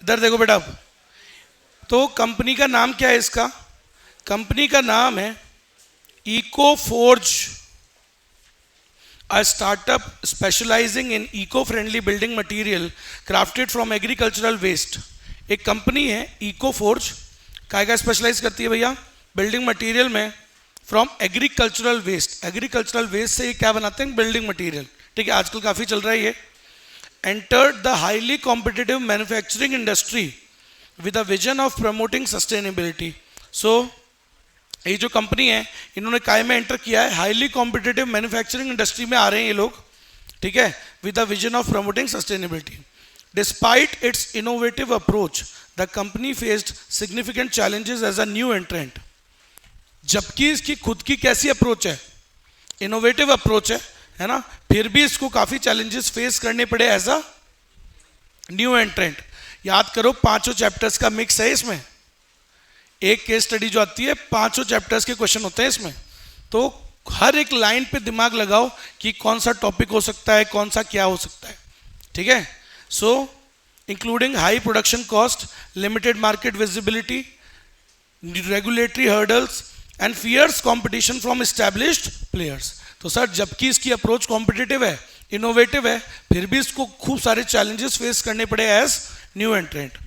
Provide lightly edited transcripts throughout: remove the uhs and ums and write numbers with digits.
इधर देखो बेटा। तो कंपनी का नाम क्या है इसका? कंपनी का नाम है eco Forge, a startup specializing in eco-friendly building material crafted from agricultural waste। एक कंपनी है इको फोर्ज, काय का स्पेशलाइज करती है भैया? बिल्डिंग मटेरियल में from agricultural waste. Agricultural waste से ये क्या बनाते हैं? Building material. ठीक है, आजकल काफ़ी चल रहा है ये। Entered the highly competitive manufacturing industry with a vision of promoting sustainability. So ये जो कंपनी है इन्होंने काय में एंटर किया है? हाईली कॉम्पिटिटिव मैन्युफैक्चरिंग इंडस्ट्री में आ रहे हैं ये लोग। ठीक है, with the vision of promoting sustainability. Despite its innovative approach the company faced significant challenges as a new entrant. जबकि इसकी खुद की कैसी अप्रोच है? इनोवेटिव अप्रोच है ना, फिर भी इसको काफी चैलेंजेस फेस करने पड़े एज अ न्यू एंट्रेंट। याद करो, पांचों चैप्टर्स का मिक्स है इसमें। एक केस स्टडी जो आती है, पांचों चैप्टर्स के क्वेश्चन होते हैं इसमें। तो हर एक लाइन पे दिमाग लगाओ कि कौन सा टॉपिक हो सकता है, कौन सा क्या हो सकता है। ठीक है, so including high production cost, limited market visibility, regulatory hurdles and fierce competition from established players. तो सर, जबकि इसकी अप्रोच कॉम्पिटिटिव है, इनोवेटिव है, फिर भी इसको खूब सारे चैलेंजेस फेस करने पड़े as new entrant.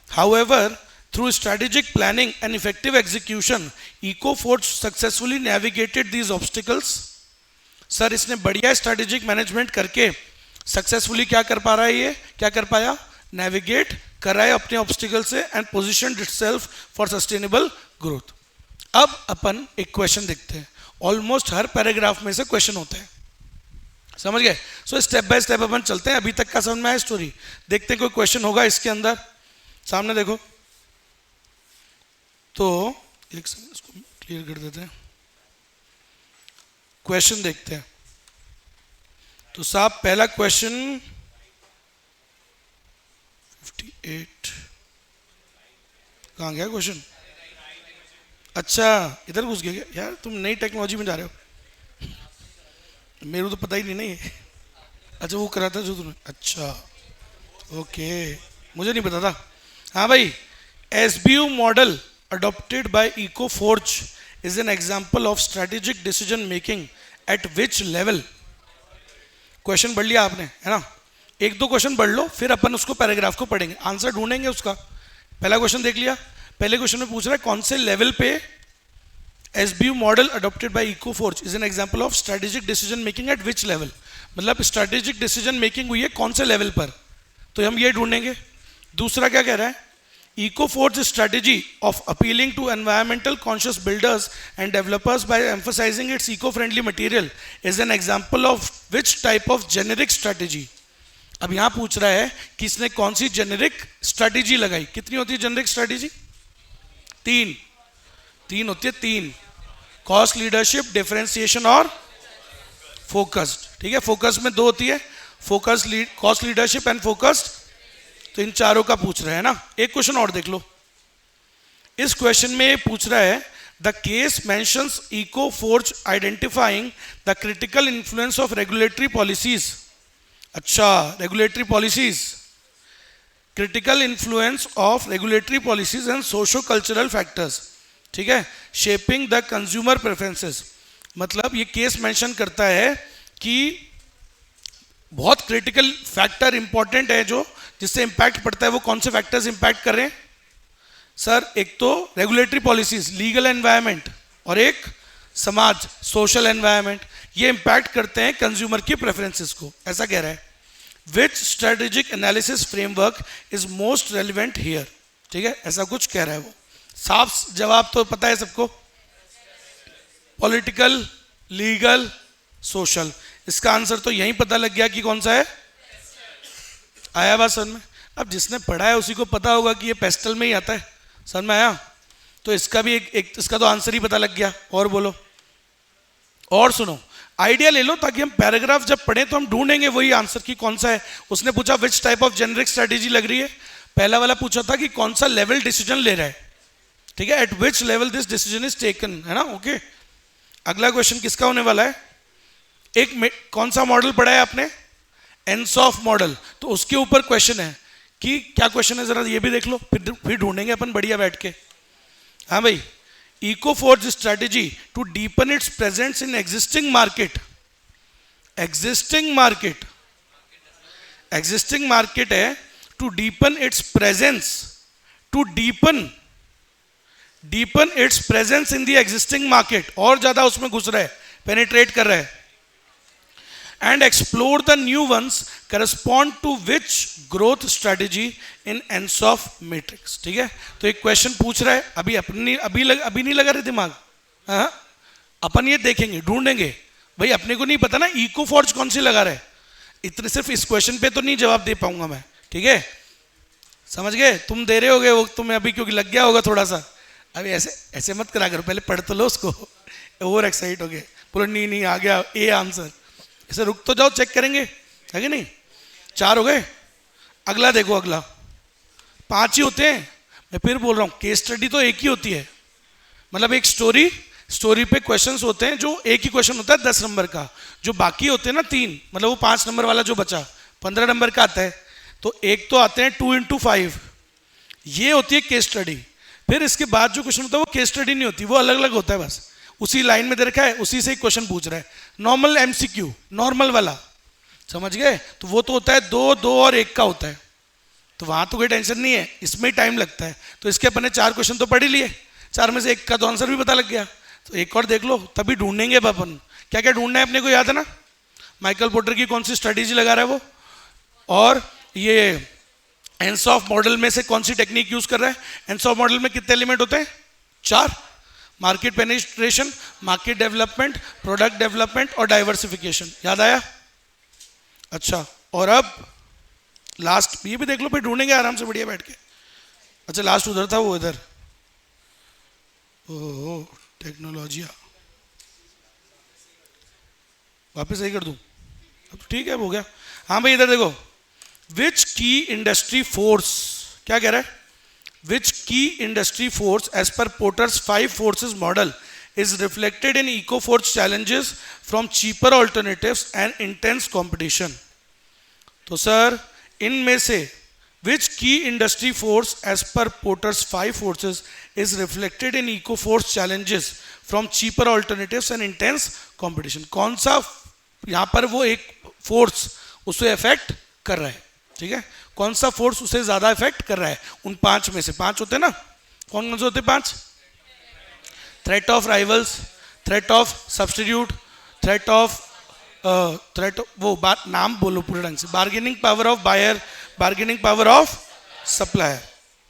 However, through strategic planning and effective execution, EcoForge successfully navigated these obstacles। Sir, इसने बढ़िया स्ट्रेटेजिक मैनेजमेंट करके सक्सेसफुली क्या कर पा रहा है? ये क्या कर पाया? नेविगेट कर रहा है अपने ऑब्स्टिकल से and positioned itself for sustainable growth. अब अपन एक क्वेश्चन देखते हैं। ऑलमोस्ट हर पैराग्राफ में से क्वेश्चन होते हैं, समझ गए? सो स्टेप बाय स्टेप अपन चलते हैं। अभी तक का समझ में आया स्टोरी? देखते हैं कोई क्वेश्चन होगा इसके अंदर। सामने देखो, तो एक सेकंड इसको क्लियर कर देते हैं, क्वेश्चन देखते हैं। तो साहब, पहला क्वेश्चन 58 कहाँ गया क्वेश्चन? अच्छा, इधर घुस गया क्या? यार तुम नई टेक्नोलॉजी में जा रहे हो, मेरे को तो पता ही नहीं है। अच्छा, वो करा था जो तुमने? अच्छा, ओके, मुझे नहीं पता था। हाँ भाई, SBU model adopted by EcoForge is an example of strategic decision making at which level? Question पढ़ लिया आपने, है ना? एक दो क्वेश्चन पढ़ लो, फिर अपन उसको पैराग्राफ को पढ़ेंगे, आंसर ढूंढेंगे उसका। पहला क्वेश्चन देख लिया। पहले क्वेश्चन में पूछ रहा है कौन से लेवल पे SBU model adopted by EcoForge is an example of strategic decision making eight which level. मतलब स्ट्रेटेजिक डिसीजन मेकिंग हुई है कौन से लेवल पर, तो हम ये ढूंढेंगे। दूसरा क्या कह रहा है? EcoForge's strategy of appealing to environmental conscious builders and developers by emphasizing its eco-friendly material is an example of which type of generic strategy? अब यहां पूछ रहा है कि इसने कौन सी जेनेरिक स्ट्रेटेजी लगाई। कितनी होती है जेनेरिक स्ट्रेटेजी? तीन होती है, तीन। कॉस्ट लीडरशिप, डिफरेंशिएशन और फोकस्ड। ठीक है, फोकस में दो होती है, focus, cost leadership and focused. तो इन चारों का पूछ रहा है ना। एक क्वेश्चन और देख लो। इस क्वेश्चन में पूछ रहा है the case mentions EcoForge identifying the critical influence of regulatory policies. अच्छा, regulatory policies, critical influence of regulatory policies and socio cultural factors. ठीक है, शेपिंग द कंज्यूमर प्रेफरेंसेस। मतलब ये केस मेंशन करता है कि बहुत क्रिटिकल फैक्टर इंपॉर्टेंट है जो जिससे इंपैक्ट पड़ता है। वो कौन से फैक्टर्स इंपैक्ट कर रहे हैं सर? एक तो रेगुलेटरी पॉलिसीज, लीगल एनवायरनमेंट, और एक समाज, सोशल एनवायरनमेंट। ये इंपैक्ट करते हैं कंज्यूमर की प्रेफरेंसेस को, ऐसा कह रहा है। Which strategic analysis framework is most relevant here. ठीक है, ऐसा कुछ कह रहा है वो। साफ जवाब तो पता है सबको, पॉलिटिकल, लीगल, सोशल। इसका आंसर तो यहीं पता लग गया कि कौन सा है। आया बात समझ में? अब जिसने पढ़ा है उसी को पता होगा कि ये पेस्टल में ही आता है, समझ में आया? तो इसका भी एक इसका तो आंसर ही पता लग गया। और बोलो, और सुनो, आइडिया ले लो ताकि हम पैराग्राफ जब पढ़ें तो हम ढूंढेंगे वही आंसर कि कौन सा है। उसने पूछा which type of generic strategy लग रही है। पहला वाला पूछा था कि कौन सा लेवल डिसीजन ले रहा है। ठीक है, eight which level this decision is taken, है ना? ओके, अगला क्वेश्चन किसका होने वाला है? एक कौन सा मॉडल पढ़ा है आपने? Ansoff model. तो उसके ऊपर क्वेश्चन है कि क्या क्वेश्चन है, जरा ये भी देख लो, फिर ढूंढेंगे अपन बढ़िया बैठ के। हाँ भाई, EcoForge strategy to deepen its presence in existing market. Existing market है, to deepen its presence, to deepen its presence in the existing market, और ज्यादा उसमें घुस रहा है, पेनिट्रेट कर रहा है, and explore the new ones correspond to which growth strategy in Ansoff matrix. ठीक है, तो एक क्वेश्चन पूछ रहा है, अभी नहीं लगा रहे दिमाग, हाँ अपन ये देखेंगे, ढूंढेंगे भाई, अपने को नहीं पता ना इकोफोर्ज कौन सी लगा रहा है, इतने सिर्फ इस क्वेश्चन पे तो नहीं जवाब दे पाऊंगा मैं। ठीक है, समझ गए, तुम दे रहे होगे वो तुम्हें अभी, क्योंकि लग गया होगा थोड़ा सा, अभी ऐसे मत करा करो, पहले पढ़ तो लो उसको, ओवर एक्साइट हो गए, बोलो नहीं आ गया ए आंसर, ऐसे रुक तो जाओ, चेक करेंगे, है कि नहीं। 4 हो गए, अगला देखो, अगला 5 ही होते हैं, मैं फिर बोल रहा हूँ, केस स्टडी तो एक ही होती है, मतलब एक स्टोरी पे क्वेश्चंस होते हैं, जो एक ही क्वेश्चन होता है 10 नंबर का, जो बाकी होते हैं ना 3, मतलब वो 5 नंबर वाला जो बचा 15 नंबर का आता है, तो एक तो आते हैं 2 into 5, ये होती है केस स्टडी। फिर इसके बाद जो क्वेश्चन होता है वो केस स्टडी नहीं होती, वो अलग अलग होता है, बस उसी लाइन में दे रखा है, उसी से ही क्वेश्चन पूछ रहा है, नॉर्मल एमसीक्यू, नॉर्मल वाला, समझ गए। तो वो तो होता है 2 और 1 का होता है, तो वहां तो कोई टेंशन नहीं है, इसमें टाइम लगता है। तो इसके अपने 4 क्वेश्चन तो पढ़ ही लिए, 4 में से 1 का तो आंसर भी पता लग गया, तो एक और देख लो, तभी ढूंढेंगे अपन, क्या क्या ढूंढना है अपने को, याद है ना, माइकल पोर्टर की कौन सी स्ट्रेटेजी लगा रहा है वो, और ये एंसॉफ मॉडल में से कौन सी टेक्निक यूज कर रहा है। एंसॉफ मॉडल में कितने एलिमेंट होते हैं, 4, market penetration, market development, product development और डाइवर्सिफिकेशन, याद आया। अच्छा, और अब लास्ट ये भी देख लो, फिर ढूंढेंगे आराम से बढ़िया बैठ के। अच्छा, लास्ट उधर था, वो इधर, ओह टेक्नोलॉजिया, वापस सही कर दूं, अब ठीक है, हो गया। हाँ भाई, इधर देखो, विच की इंडस्ट्री फोर्स, क्या कह रहा है, which key industry force as per Porter's 5 forces model is reflected in Ecoforge challenges from cheaper alternatives and intense competition. तो सर, इनमें से which key industry force as per Porter's 5 forces is reflected in Ecoforge challenges from cheaper alternatives and intense competition, कौन सा यहां पर वो एक force उसे अफेक्ट कर रहा है। ठीक है, कौन सा फोर्स उसे ज्यादा इफेक्ट कर रहा है, उन 5 में से 5 होते हैं ना, कौन कौन से होते हैं 5, threat of rivals, threat of substitute, threat वो बात नाम बोलो पूरे ढंग से, bargaining power of buyer, bargaining power of supplier.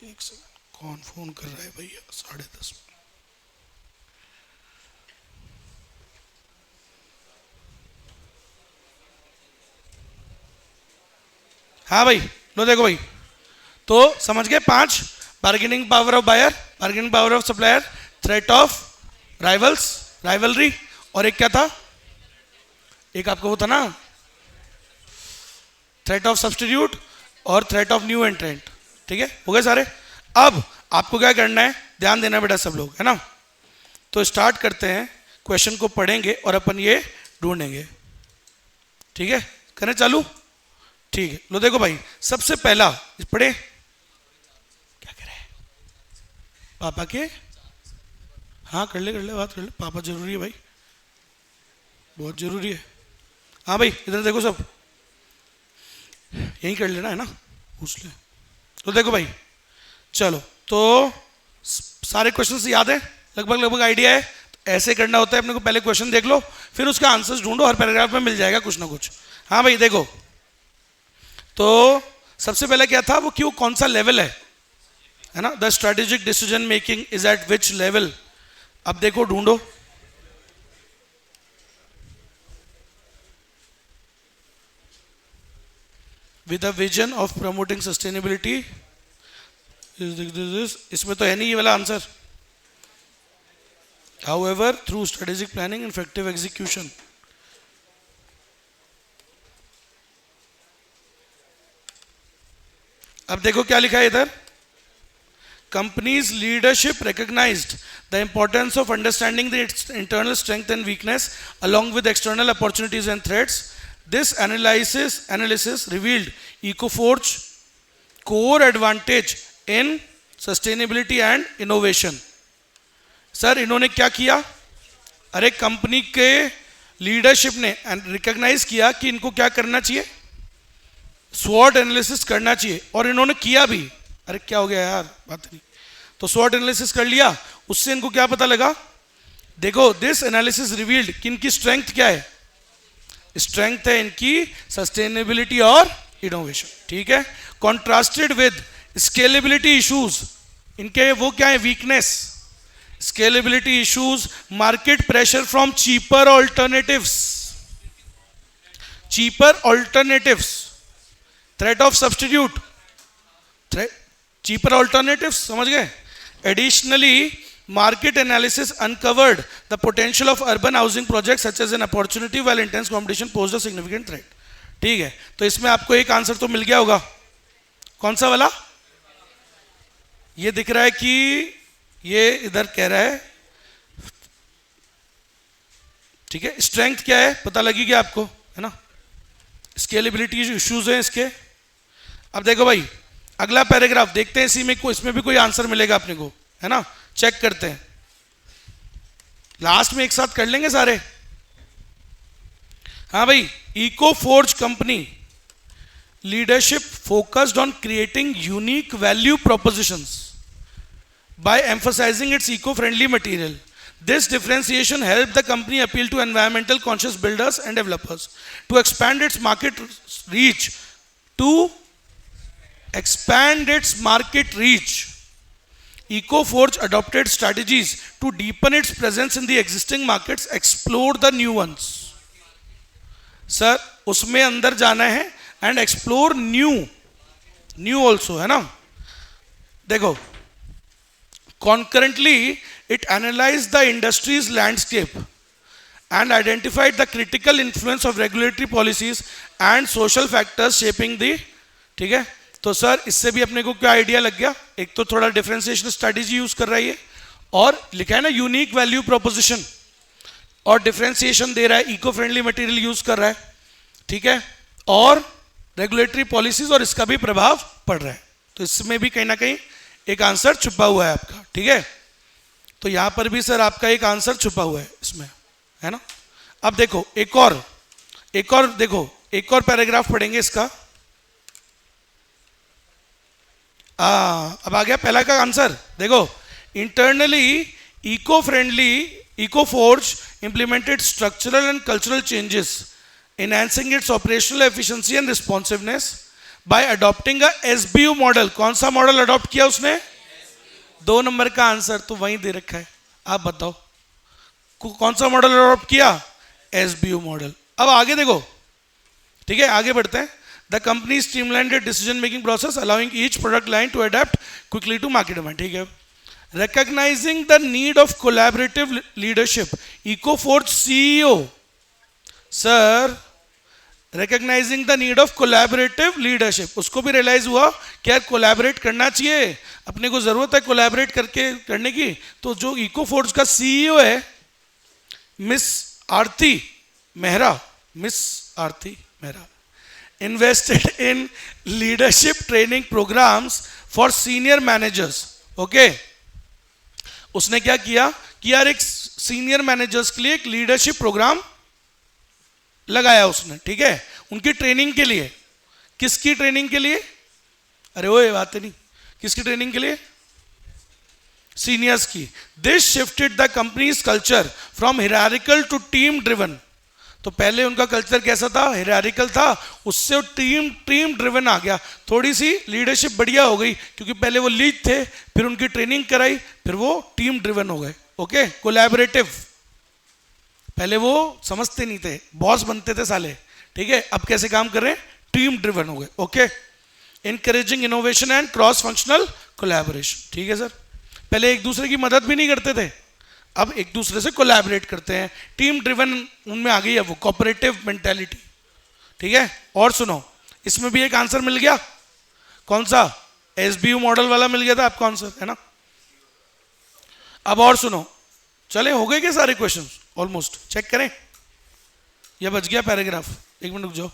एक सेकंड, कौन फोन कर रहा है भैया, 10:30। हाँ भाई, लो देखो भाई, तो समझ गए 5, bargaining power of buyer, bargaining power of supplier, threat of rivals, rivalry, और एक क्या था, एक आपका वो था ना, थ्रेट ऑफ सब्स्टिट्यूट और थ्रेट ऑफ न्यू एंट्रेंट। ठीक है, हो गए सारे। अब आपको क्या करना है, ध्यान देना बेटा सब लोग, है ना। तो स्टार्ट करते हैं, क्वेश्चन को पढ़ेंगे और अपन ये ढूंढेंगे। ठीक है, करें चालू, ठीक है। लो देखो भाई, सबसे पहला पढ़े, क्या कह रहे हैं पापा के, हाँ कर ले बात कर ले, पापा जरूरी है भाई, बहुत जरूरी है। हाँ भाई, इधर देखो सब, यही कर लेना है ना, पूछ ले। तो देखो भाई, चलो, तो सारे क्वेश्चंस याद है, लगभग आइडिया है। तो ऐसे करना होता है अपने को, पहले क्वेश्चन देख लो, फिर उसका आंसर्स ढूंढो, हर पैराग्राफ में मिल जाएगा कुछ ना कुछ। हाँ भाई देखो, तो सबसे पहले क्या था, वो क्यों, कौन सा लेवल है ना, the strategic decision making is at which level. अब देखो, ढूंढो, with a vision of promoting sustainability, इसमें तो है नहीं ये वाला answer, however through strategic planning and effective execution. अब देखो क्या लिखा है इधर, companies leadership recognised the importance of understanding the internal strength and weakness along with external opportunities and threats. This analysis revealed Ecoforge core advantage in sustainability and innovation. Sir इन्होंने क्या किया, अरे कंपनी के लीडरशिप ने recognise किया कि इनको क्या करना चाहिए, स्वॉट एनालिसिस करना चाहिए, और इन्होंने किया भी। अरे क्या हो गया यार, बात नहीं। तो स्वॉट एनालिसिस कर लिया, उससे इनको क्या पता लगा, देखो दिस एनालिसिस रिवील्ड कि इनकी स्ट्रेंथ क्या है, स्ट्रेंथ है इनकी सस्टेनेबिलिटी और इनोवेशन, ठीक है। कॉन्ट्रास्टेड विद स्केलेबिलिटी इश्यूज, इनके वो क्या है, weakness, scalability issues, market pressure from cheaper alternatives, cheaper alternatives, threat of substitute, cheaper alternatives, समझ गए। Additionally market analysis uncovered the potential of urban housing projects such as an opportunity while intense competition posed a significant threat। ठीक है, तो इसमें आपको एक answer तो मिल गया होगा, कौन सा वाला, ये दिख रहा है कि ये इधर कह रहा है, ठीक है। स्ट्रेंथ क्या है पता लगी क्या आपको, है ना, स्केलेबिलिटी इश्यूज हैं इसके। अब देखो भाई अगला पैराग्राफ देखते हैं, इसमें भी कोई आंसर मिलेगा अपने को, है ना, चेक करते हैं, लास्ट में एक साथ कर लेंगे सारे। हाँ भाई, Eco Forge company leadership focused on creating unique value propositions by emphasising its eco friendly material. This differentiation helped the company appeal to environmental conscious builders and developers to expand its market reach. EcoForge adopted strategies to deepen its presence in the existing markets, explore the new ones. Sir, उसमें अंदर जाना है and explore new also, है ना। देखो, concurrently it analyzed the industry's landscape and identified the critical influence of regulatory policies and social factors shaping the, ठीक है। तो सर इससे भी अपने को क्या आइडिया लग गया, एक तो थोड़ा डिफरेंशिएशन स्ट्रेटजी यूज कर रही है, और लिखा है ना यूनिक वैल्यू प्रोपोजिशन, और डिफरेंशिएशन दे रहा है, इको फ्रेंडली मटेरियल यूज कर रहा है, ठीक है, और रेगुलेटरी पॉलिसीज और इसका भी प्रभाव पड़ रहा है। तो इसमें भी कहीं ना कहीं एक आंसर छुपा हुआ है आपका, ठीक है। तो यहां पर भी सर आपका एक आंसर छुपा हुआ है इसमें, है ना। अब देखो एक और देखो, एक और पैराग्राफ पढ़ेंगे इसका। अब आ गया पहला का आंसर। देखो, internally EcoForge implemented structural and cultural changes enhancing its operational efficiency and responsiveness by adopting a SBU model. कौन सा मॉडल अडॉप्ट किया उसने, 2 नंबर का आंसर तो वहीं दे रखा है, आप बताओ कौन सा मॉडल अडॉप्ट किया, एसबीयू मॉडल। अब आगे देखो, ठीक है, आगे बढ़ते हैं। The company streamlined its decision-making process, allowing each product line to adapt quickly to market demand. ठीक है, recognizing the need of collaborative leadership, EcoForge CEO, sir, recognizing the need of collaborative leadership, उसको भी realise हुआ कि यार collaborate करना चाहिए, अपने को जरूरत है कोलैबोरेट करने की। तो जो EcoForge का CEO है miss Aarti Mehra, invested in leadership training programs for senior managers। Okay, उसने क्या किया कि यार एक सीनियर मैनेजर्स के लिए एक लीडरशिप प्रोग्राम लगाया उसने, ठीक है, उनकी ट्रेनिंग के लिए। किसकी ट्रेनिंग के लिए, अरे वो बात नहीं, किसकी ट्रेनिंग के लिए, सीनियर्स की। This shifted the company's culture from hierarchical to team driven. तो पहले उनका कल्चर कैसा था, हिरारिकल था, उससे टीम ड्रिवन आ गया, थोड़ी सी लीडरशिप बढ़िया हो गई, क्योंकि पहले वो लीड थे, फिर उनकी ट्रेनिंग कराई, फिर वो टीम ड्रिवन हो गए। ओके, कोलैबोरेटिव, पहले वो समझते नहीं थे, बॉस बनते थे साले, ठीक है, अब कैसे काम कर रहे हैं, टीम ड्रिवन हो गए। Okay, encouraging innovation and cross functional collaboration. ठीक है सर, पहले एक दूसरे की मदद भी नहीं करते थे, अब एक दूसरे से कोलैबोरेट करते हैं, टीम ड्रिवन उनमें आ गई है वो कोऑपरेटिव मेंटालिटी। ठीक है, और सुनो, इसमें भी एक आंसर मिल गया, कौन सा, एसबीयू मॉडल वाला मिल गया था आपको आंसर, है ना। अब और सुनो, चले हो गए क्या सारे क्वेश्चंस, ऑलमोस्ट, चेक करें, यह बच गया पैराग्राफ, 1 मिनट रुक जाओ।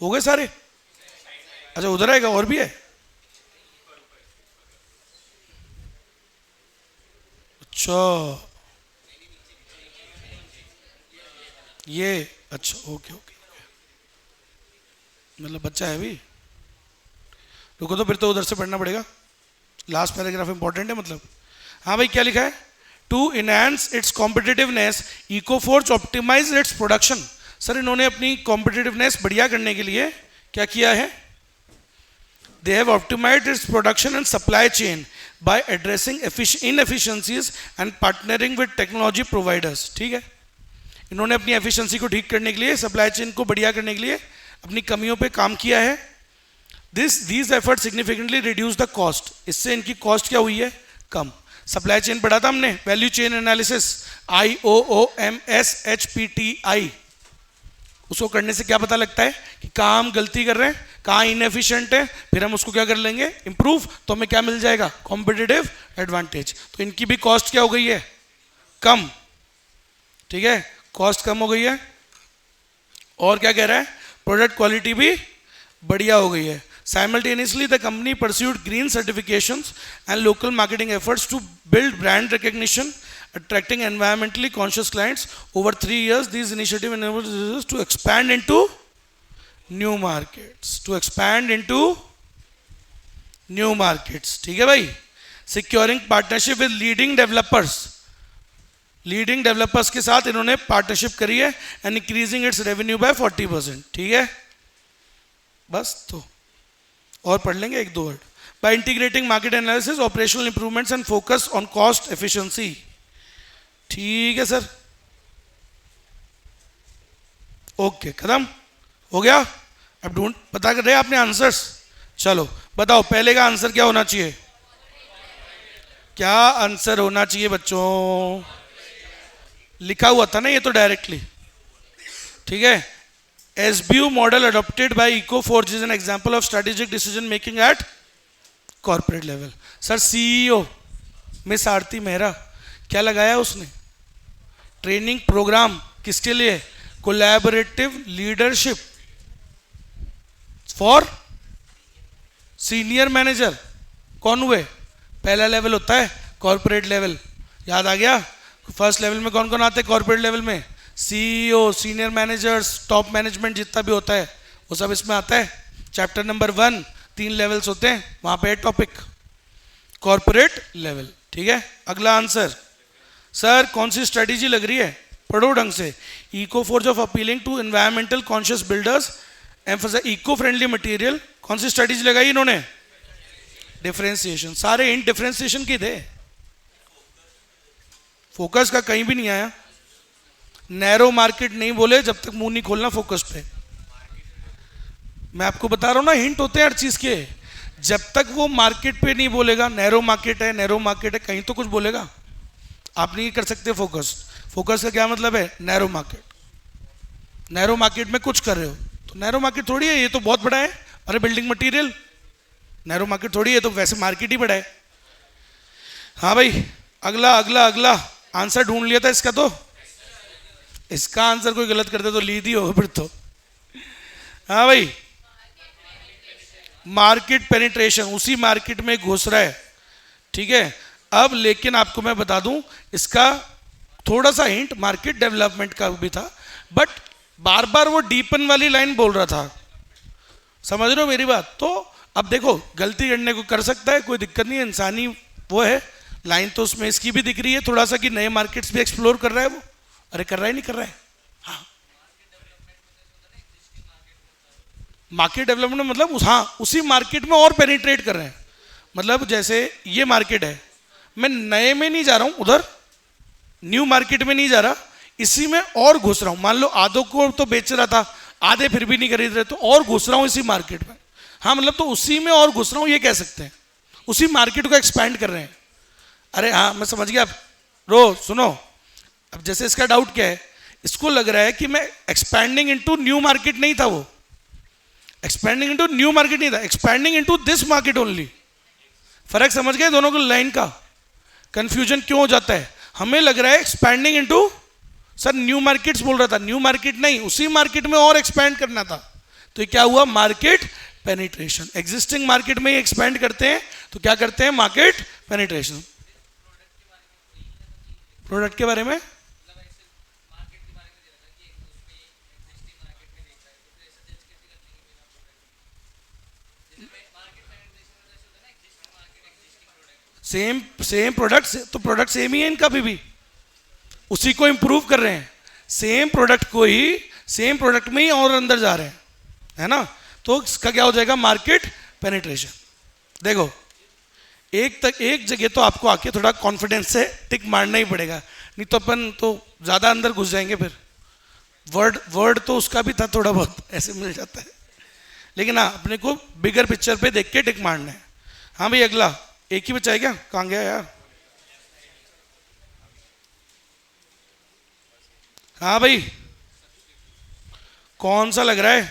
हो गए सारे? अच्छा उधर आएगा, और भी है? अच्छा ये, अच्छा ओके ओके, मतलब बच्चा है अभी। रुको तो फिर तो उधर से पढ़ना पड़ेगा, लास्ट पैराग्राफ इंपॉर्टेंट है मतलब। हाँ भाई क्या लिखा है? To enhance its competitiveness EcoForge optimize its production. Sir इन्होंने अपनी कॉम्पिटिटिवनेस बढ़िया करने के लिए क्या किया है? They have optimized its production and supply chain by addressing inefficiencies and partnering with technology providers। ठीक है, इन्होंने अपनी एफिशिएंसी को ठीक करने के लिए, सप्लाई चेन को बढ़िया करने के लिए अपनी कमियों पे काम किया है। these efforts significantly reduce the cost। इससे इनकी कॉस्ट क्या हुई है? कम। सप्लाई चेन पढ़ा था हमने, वैल्यू चेन एनालिसिस, IOOMSHPTI। उसको करने से क्या पता लगता है कि कहाँ हम गलती कर रहे हैं, कहाँ इनएफिशिएंट है, फिर हम उसको क्या कर लेंगे? इंप्रूव। तो हमें क्या मिल जाएगा? Competitive advantage. तो इनकी भी कॉस्ट क्या हो गई है? कम। ठीक है, कॉस्ट कम हो गई है। और क्या कह रहा है? प्रोडक्ट क्वालिटी भी बढ़िया हो गई है। Simultaneously, the company pursued green certifications and local marketing efforts to build brand recognition, attracting environmentally conscious clients. Over 3 years, these initiatives enabled us to expand into new markets. To expand into new markets. ठीक है भाई? Securing partnership with leading developers. Leading developers के साथ इन्होंने partnership करी है and increasing its revenue by 40%. ठीक है? बस तो और पढ़ लेंगे एक दो word. By integrating market analysis, operational improvements and focus on cost efficiency. ठीक है सर, ओके खत्म हो गया। अब ढूंढ पता कर रहे आपने आंसर्स। चलो बताओ पहले का आंसर क्या होना चाहिए? क्या आंसर होना चाहिए बच्चों? लिखा हुआ था ना ये तो डायरेक्टली। ठीक है, SBU model adopted by Ecoforge is an example of strategic decision making at corporate level। Sir CEO Miss Aarti Mehra क्या लगाया उसने? ट्रेनिंग प्रोग्राम किसके लिए? Collaborative leadership for senior manager. कौन हुए? पहला लेवल होता है कॉर्पोरेट लेवल, याद आ गया? फर्स्ट लेवल में कौन कौन आते हैं कॉर्पोरेट लेवल में? CEO, senior managers, top management जितना भी होता है वो सब इसमें आता है। चैप्टर नंबर 1, 3 लेवल्स होते हैं, वहां पे टॉपिक कॉर्पोरेट लेवल। ठीक है, अगला आंसर। सर कौन सी स्ट्रेटेजी लग रही है? पढ़ो ढंग से। EcoForge of appealing to environmental conscious builders, emphasise eco friendly material. कौन सी स्ट्रेटेजी लगाई इन्होंने? डिफरेंशिएशन। सारे इन डिफरेंशिएशन के थे, फोकस का कहीं भी नहीं आया। नैरो मार्केट नहीं बोले जब तक मुंह नहीं खोलना फोकस पे। मैं आपको बता रहा हूं ना, हिंट होते हैं हर चीज के। जब तक वो मार्केट पे नहीं बोलेगा नैरो मार्केट है, नैरो मार्केट है, कहीं तो कुछ बोलेगा, आप नहीं कर सकते फोकस। फोकस का क्या मतलब है? Narrow market. नैरो मार्केट में कुछ कर रहे हो तो नैरो मार्केट थोड़ी है, ये तो बहुत बड़ा है। अरे बिल्डिंग मटेरियल नैरो मार्केट थोड़ी है, तो वैसे मार्केट ही बड़ा है। हाँ भाई अगला अगला अगला आंसर ढूंढ लिया था इसका, तो इसका आंसर कोई गलत करते तो लीड ही होगा फिर तो। हाँ भाई मार्केट पेनिट्रेशन, उसी मार्केट में घुस रहा है। ठीक है, अब लेकिन आपको मैं बता दूं इसका थोड़ा सा हिंट मार्केट डेवलपमेंट का भी था, बट बार बार वो डीपन वाली लाइन बोल रहा था। समझ रहे हो मेरी बात? तो अब देखो गलती करने को कर सकता है, कोई दिक्कत नहीं है, इंसानी वो है। लाइन तो उसमें इसकी भी दिख रही है थोड़ा सा कि नए मार्केट्स भी एक्सप्लोर कर रहा है वो। अरे कर रहा है नहीं कर रहा है? हाँ मार्केट डेवलपमेंट मतलब हाँ उसी मार्केट में और पेनिट्रेट कर रहे हैं। मतलब जैसे ये मार्केट है, मैं नए में नहीं जा रहा हूं, उधर न्यू मार्केट में नहीं जा रहा, इसी में और घुस रहा हूं। मान लो आधों को तो बेच रहा था, आधे फिर भी नहीं खरीद रहे, तो और घुस रहा हूं इसी मार्केट में। हाँ मतलब तो उसी में और घुस रहा हूं, ये कह सकते हैं। उसी मार्केट को एक्सपैंड कर रहे हैं। अरे हाँ मैं समझ गया। रो सुनो, अब जैसे इसका डाउट क्या है, इसको लग रहा है कि मैं एक्सपैंडिंग इनटू न्यू मार्केट नहीं था, वो एक्सपैंडिंग इनटू न्यू मार्केट नहीं था, expanding into this market only. फर्क समझ गए दोनों को? लाइन का कंफ्यूजन क्यों हो जाता है? हमें लग रहा है expanding into, sir new markets बोल रहा था, न्यू मार्केट नहीं, उसी मार्केट में और एक्सपैंड करना था, तो ये क्या हुआ, मार्केट पेनिट्रेशन। एग्जिस्टिंग मार्केट में एक्सपेंड करते हैं तो क्या करते हैं, मार्केट पेनिट्रेशन। प्रोडक्ट के बारे में सेम सेम प्रोडक्ट, तो प्रोडक्ट सेम ही है इनका भी उसी को इंप्रूव कर रहे हैं, सेम प्रोडक्ट को ही सेम प्रोडक्ट में ही और अंदर जा रहे हैं, है ना। तो इसका क्या हो जाएगा, मार्केट पेनिट्रेशन। देखो एक जगह तो आपको आके थोड़ा कॉन्फिडेंस से टिक मारना ही पड़ेगा, नहीं तो अपन तो ज़्यादा अंदर घुस जाएंगे फिर। वर्ड तो उसका भी था थोड़ा बहुत ऐसे मिल जाता है, लेकिन हाँ अपने को बिगर पिक्चर पे देख के टिक मारना है। हाँ भाई अगला, एक ही बचा है क्या, कहाँ गया यार। हाँ भाई कौन सा लग रहा है,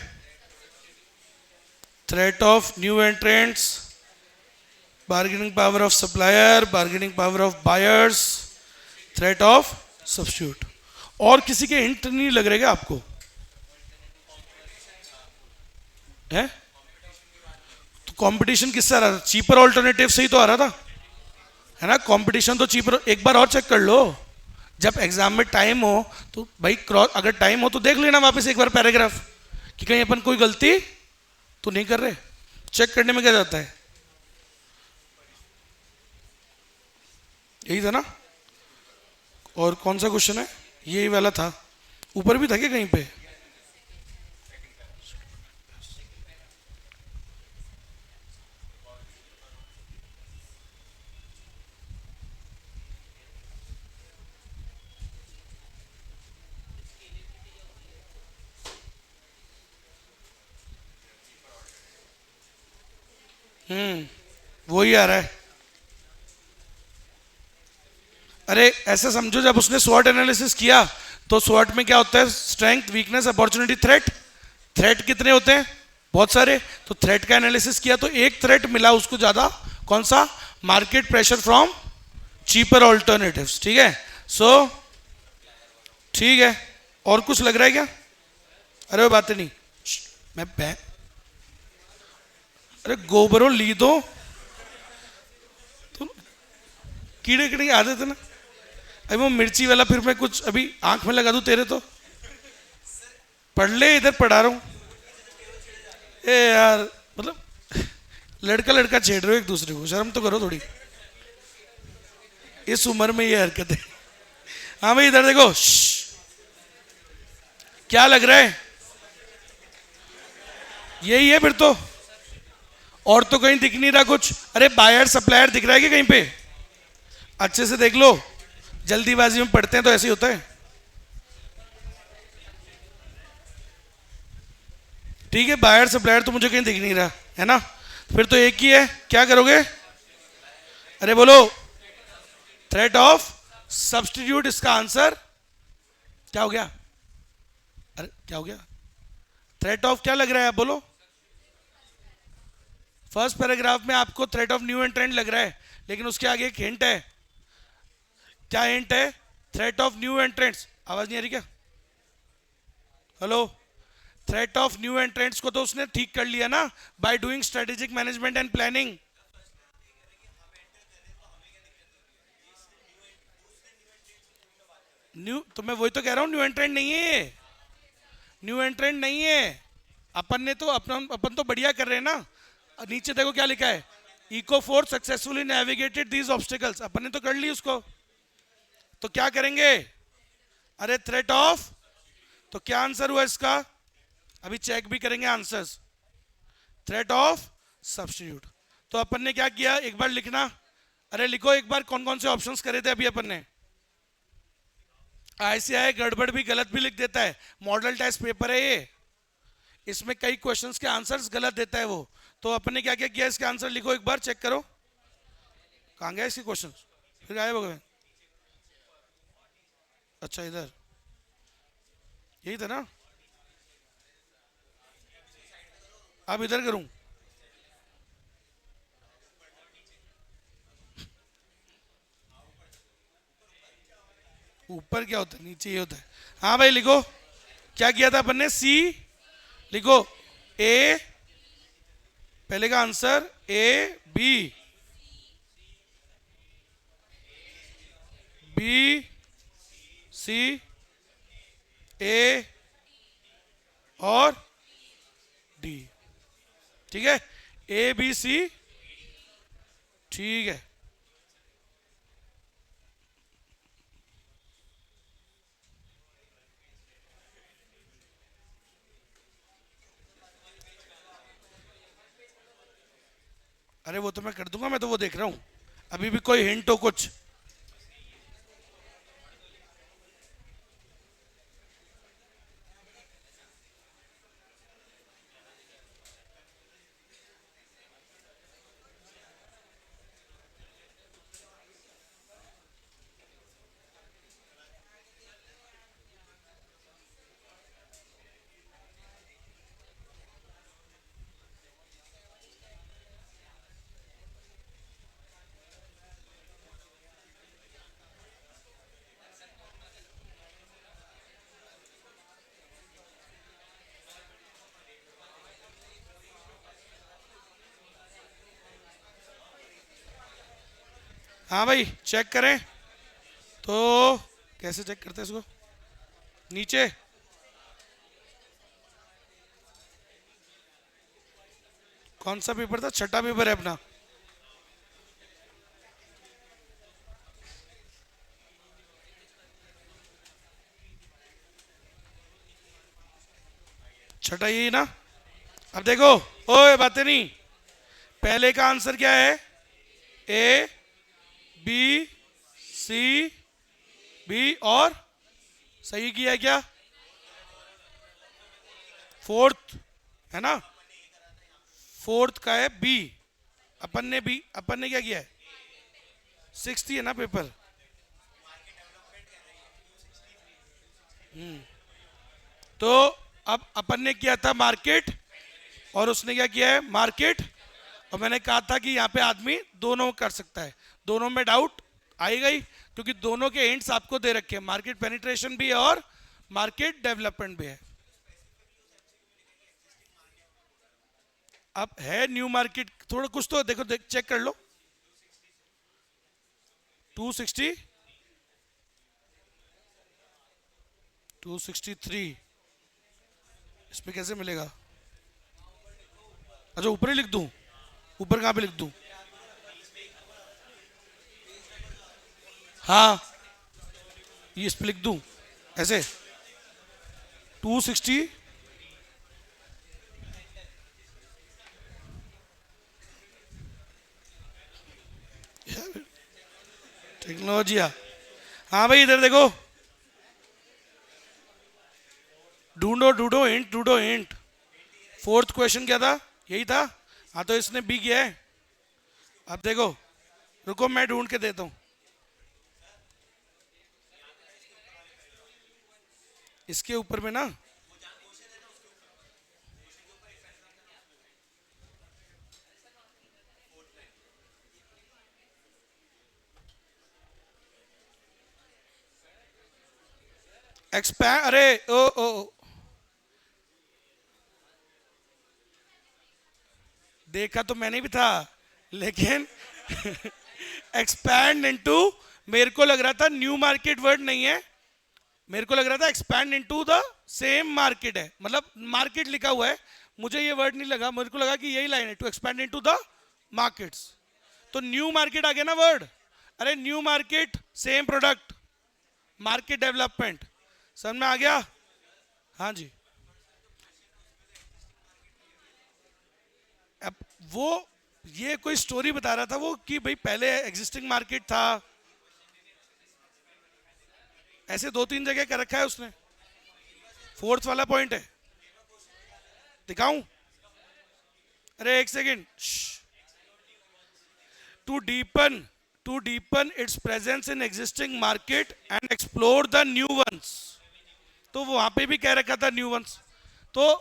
threat of new entrants, bargaining power of supplier, bargaining power of buyers, threat of substitute. और किसी के हिंट नहीं लग रहे क्या आपको है। तो कंपटीशन किससे आ रहा था, चीपर ऑल्टरनेटिव से ही तो आ रहा था, है ना। कंपटीशन तो चीपर, एक बार और चेक कर लो जब एग्जाम में टाइम हो तो भाई क्रॉस, अगर टाइम हो तो देख लेना वापस एक बार पैराग्राफ कि कहीं अपन कोई गलती तो नहीं कर रहे। चेक करने में क्या जाता है, यही था ना। और कौन सा क्वेश्चन है, यही वाला था, ऊपर भी था क्या कहीं पे। वही आ रहा है। अरे ऐसे समझो, जब उसने स्वॉट एनालिसिस किया तो स्वॉट में क्या होता है, strength, weakness, opportunity, threat. Threat कितने होते हैं, बहुत सारे। तो थ्रेट का एनालिसिस किया तो एक थ्रेट मिला उसको ज्यादा, कौन सा, market pressure from cheaper alternatives. ठीक है, सो ठीक है। और कुछ लग रहा है क्या, अरे वो बातें नहीं, मैं अरे गोबरों ली दो तो, कीड़े कीड़े की आदत है ना। अभी वो मिर्ची वाला फिर मैं कुछ अभी आंख में लगा दूं तेरे, तो पढ़ ले, इधर पढ़ा रहा हूं। ए यार मतलब लड़का लड़का छेड़ रहे हो एक दूसरे को, शर्म तो करो थोड़ी, इस उम्र में ये हरकत है। हाँ भाई इधर देखो, क्या लग रहा है, यही है फिर तो, और तो कहीं दिख नहीं रहा कुछ। अरे बायर सप्लायर दिख रहा है कि कहीं पे, अच्छे से देख लो, जल्दीबाजी में पढ़ते हैं तो ऐसे ही होता है। ठीक है, बायर सप्लायर तो मुझे कहीं दिख नहीं रहा है ना, फिर तो एक ही है, क्या करोगे, अरे बोलो, थ्रेट ऑफ सब्स्टिट्यूट। इसका आंसर क्या हो गया, अरे क्या हो गया, थ्रेट ऑफ क्या लग रहा है, आप बोलो। फर्स्ट पैराग्राफ में आपको थ्रेट ऑफ न्यू एंट्रेंट लग रहा है, लेकिन उसके आगे एक हिंट है, क्या हिंट है, थ्रेट ऑफ न्यू एंट्रेंट्स। आवाज नहीं आ रही क्या, hello. Threat of new entrants को तो उसने ठीक कर लिया ना, by doing strategic management and planning. New, तो मैं वही तो कह रहा हूं, न्यू एंट्रेंट नहीं है, न्यू एंट्रेंट नहीं है। अपन ने तो अपन तो बढ़िया कर रहे हैं ना। नीचे देखो क्या लिखा है, eco force successfully navigated these obstacles, अपन ने तो कर ली उसको। तो क्या करेंगे, अरे थ्रेट ऑफ, तो क्या आंसर हुआ इसका, अभी चेक भी करेंगे आंसर्स, थ्रेट ऑफ सब्स्टिट्यूट। तो अपन ने क्या किया, एक बार लिखना, अरे लिखो एक बार कौन कौन से ऑप्शंस करे थे अभी अपन ने। ऐसे आए गड़बड़ भी, गलत भी लिख देता है, मॉडल टेस्ट पेपर है ये, इसमें कई क्वेश्चंस के आंसर्स गलत देता है वो। तो अपन ने क्या क्या किया, इसके आंसर लिखो एक बार, चेक करो कहाँ गया इसके क्वेश्चन, फिर गायब हो गए। अच्छा इधर, यही था ना, अब इधर करूं, ऊपर क्या होता है, नीचे ये होता है। हाँ भाई लिखो, क्या किया था अपन ने, सी लिखो, ए, पहले का answer A B, B C, A और डी। ठीक है, ए बी सी, ठीक है। अरे वो तो मैं कर दूंगा, मैं तो वो देख रहा हूं, अभी भी कोई हिंट हो कुछ? हाँ भाई चेक करें तो, कैसे चेक करते हैं इसको? नीचे कौन सा पेपर था? छठा पेपर है अपना। छठा यही ना? अब देखो, ओए बातें नहीं, पहले का आंसर क्या है? ए बी सी, बी और सही किया है क्या? फोर्थ है ना, फोर्थ का है बी। अपन ने क्या किया है? 60 है ना पेपर। तो अब अपन ने किया था मार्केट, और उसने क्या किया है? मार्केट। और मैंने कहा था कि यहाँ पे आदमी दोनों कर सकता है, दोनों में डाउट आएगा ही, क्योंकि दोनों के हिंट्स आपको दे रखे हैं, मार्केट पेनिट्रेशन भी है और मार्केट डेवलपमेंट भी है। अब है न्यू मार्केट, थोड़ा कुछ तो देखो, चेक कर लो। 260, 263, इस पे कैसे मिलेगा? अच्छा ऊपर ही लिख दूं? ऊपर कहाँ पे लिख दूं? हाँ ये इस पे लिख दूं ऐसे, 260, टेक्नोलॉजी। हाँ भाई इधर देखो, ढूंढो ढूंढो हिंट, ढूंढो हिंट। फोर्थ क्वेश्चन क्या था? यही था। हाँ तो इसने बी किया है। अब देखो, रुको मैं ढूंढ के देता हूं। इसके ऊपर में ना, एक्सपैंड, अरे ओ ओ देखा तो मैंने भी था, लेकिन एक्सपैंड इनटू, मेरे को लग रहा था न्यू मार्केट वर्ड नहीं है, मेरे को लग रहा था expand into the same market है, मतलब मार्केट लिखा हुआ है, मुझे ये वर्ड नहीं लगा, मेरे को लगा कि यही लाइन है, to expand into the markets. तो न्यू मार्केट आ गया ना वर्ड। अरे new market same product, market development, समझ में आ गया? हाँ जी। अब वो ये कोई स्टोरी बता रहा था वो, कि भाई पहले एग्जिस्टिंग मार्केट था, ऐसे दो तीन जगह कर रखा है उसने। फोर्थ वाला पॉइंट है, दिखाऊं? अरे एक second. To deepen its presence in existing market and explore the new ones. तो वहां पे भी कह रखा था न्यू वंस। तो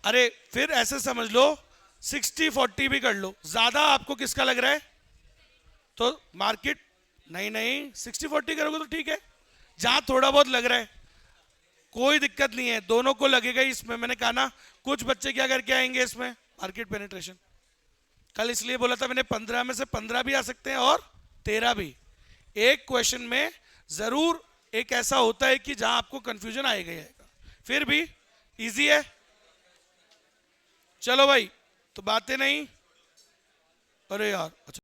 अरे फिर ऐसे समझ लो, 60-40 भी कर लो, ज्यादा आपको किसका लग रहा है? तो मार्केट, नहीं नहीं 60-40 करोगे तो ठीक है, जहां थोड़ा बहुत लग रहा है। कोई दिक्कत नहीं है, दोनों को लगेगा ही इसमें। मैंने कहा ना कुछ बच्चे क्या करके आएंगे इसमें, मार्केट पेनिट्रेशन। कल इसलिए बोला था मैंने 15 में से 15 भी आ सकते हैं और 13 भी। एक क्वेश्चन में जरूर एक ऐसा होता है कि जहां आपको कंफ्यूजन आएगा ही आएगा, फिर भी इजी है। चलो भाई, तो बातें नहीं, अरे यार अच्छा